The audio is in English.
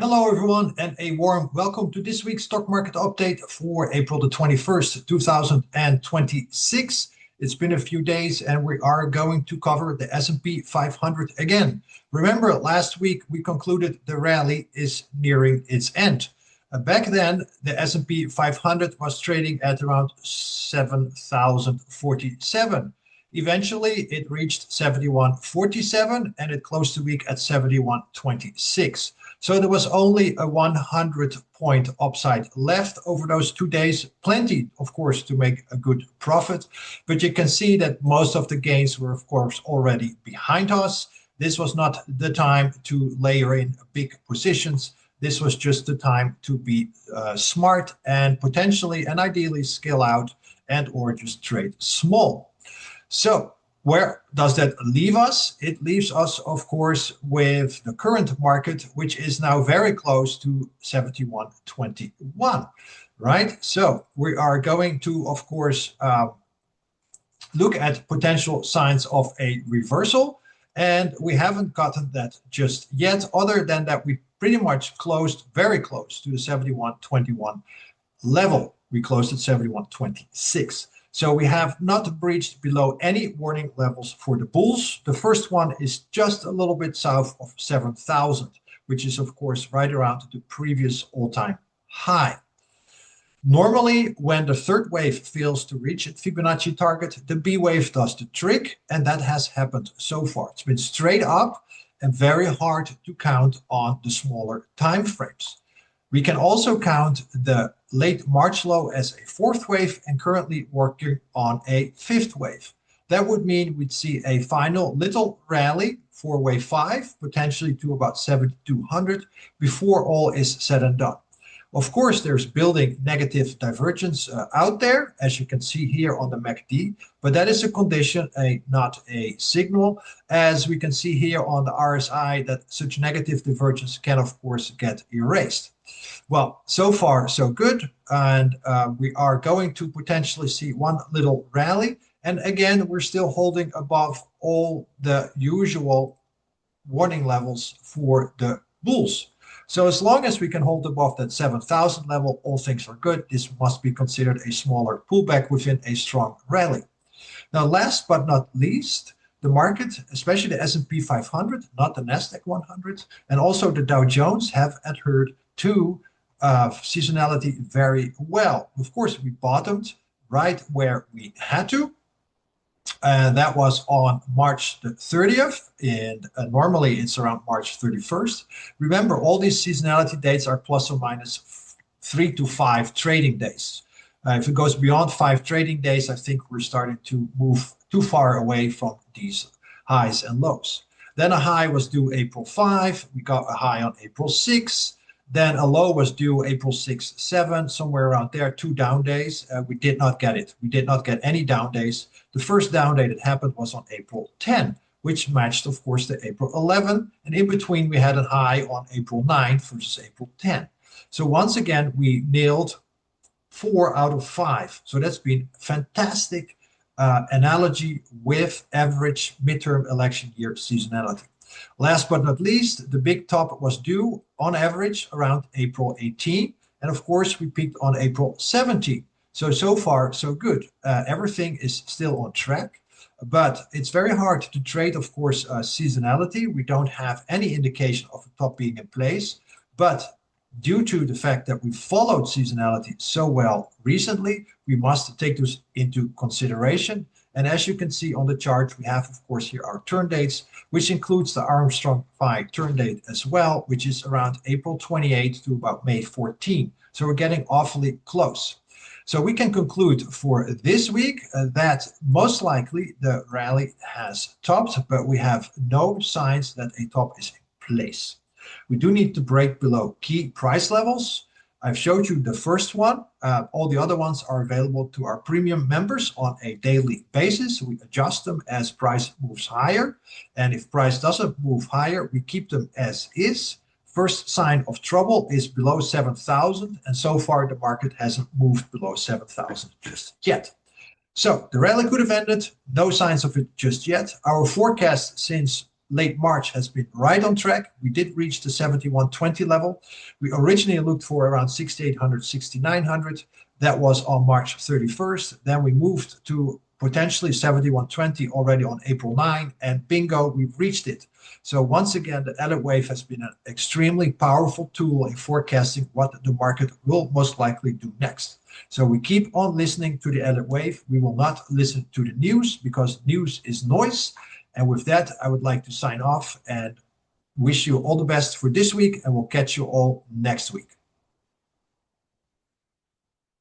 Hello, everyone, and a warm welcome to this week's stock market update for April the 21st, 2026. It's been a few days, and we are going to cover the S&P 500 again. Remember, last week we concluded the rally is nearing its end. Back then, the S&P 500 was trading at around 7,047. Eventually, it reached 71.47, and it closed the week at 71.26. So there was only a 100-point upside left over those 2 days. Plenty, of course, to make a good profit. But you can see that most of the gains were, of course, already behind us. This was not the time to layer in big positions. This was just the time to be smart and potentially and ideally scale out and or just trade small. So where does that leave us? It leaves us, of course, with the current market, which is now very close to 71.21, right? So we are going to, of course, look at potential signs of a reversal. And we haven't gotten that just yet, other than that we pretty much closed very close to the 71.21 level. We closed at 71.26. So we have not breached below any warning levels for the bulls. The first one is just a little bit south of 7,000, which is, of course, right around the previous all-time high. Normally, when the third wave fails to reach its Fibonacci target, the B wave does the trick, and that has happened so far. It's been straight up and very hard to count on the smaller time frames. We can also count the late March low as a fourth wave and currently working on a fifth wave. That would mean we'd see a final little rally for wave 5, potentially to about 7,200 before all is said and done. Of course, there's building negative divergence out there, as you can see here on the MACD, but that is a condition, not a signal, as we can see here on the RSI that such negative divergence can, of course, get erased. Well, so far, so good, and we are going to potentially see one little rally, and again, we're still holding above all the usual warning levels for the bulls. So as long as we can hold above that 7,000 level, all things are good. This must be considered a smaller pullback within a strong rally. Now, last but not least, the market, especially the S&P 500, not the Nasdaq 100, and also the Dow Jones have adhered to seasonality very well. Of course, we bottomed right where we had to. That was on March the 30th, and normally it's around March 31st. Remember, all these seasonality dates are plus or minus 3 to 5 trading days. If it goes beyond 5 trading days, I think we're starting to move too far away from these highs and lows. Then a high was due April 5. We got a high on April 6. Then a low was due April 6, 7, somewhere around there, 2 down days. We did not get it. We did not get any down days. The first down day that happened was on April 10, which matched, of course, the April 11. And in between, we had a high on April 9 versus April 10. So once again, we nailed 4 out of 5. So that's been fantastic analogy with average midterm election year seasonality. Last but not least, the big top was due on average around April 18. And of course, we peaked on April 17. So far, so good. Everything is still on track, but it's very hard to trade, of course, seasonality. We don't have any indication of a top being in place, but due to the fact that we followed seasonality so well recently, we must take this into consideration. And as you can see on the chart, we have, of course, here our turn dates, which includes the Armstrong 5 turn date as well, which is around April 28 to about May 14. So we're getting awfully close. So we can conclude for this week that most likely the rally has topped, but we have no signs that a top is in place. We do need to break below key price levels. I've showed you the first one. All the other ones are available to our premium members on a daily basis. We adjust them as price moves higher. And if price doesn't move higher, we keep them as is. First sign of trouble is below 7,000. And so far, the market hasn't moved below 7,000 just yet. So the rally could have ended. No signs of it just yet. Our forecast since late March has been right on track. We did reach the 7120 level. We originally looked for around 6800, 6900. That was on March 31st. Then we moved to potentially 7120 already on April 9, and bingo, we've reached it. So once again, the Elliott wave has been an extremely powerful tool in forecasting what the market will most likely do next. So we keep on listening to the Elliott wave. We will not listen to the news because news is noise. And with that, I would like to sign off and wish you all the best for this week, and we'll catch you all next week.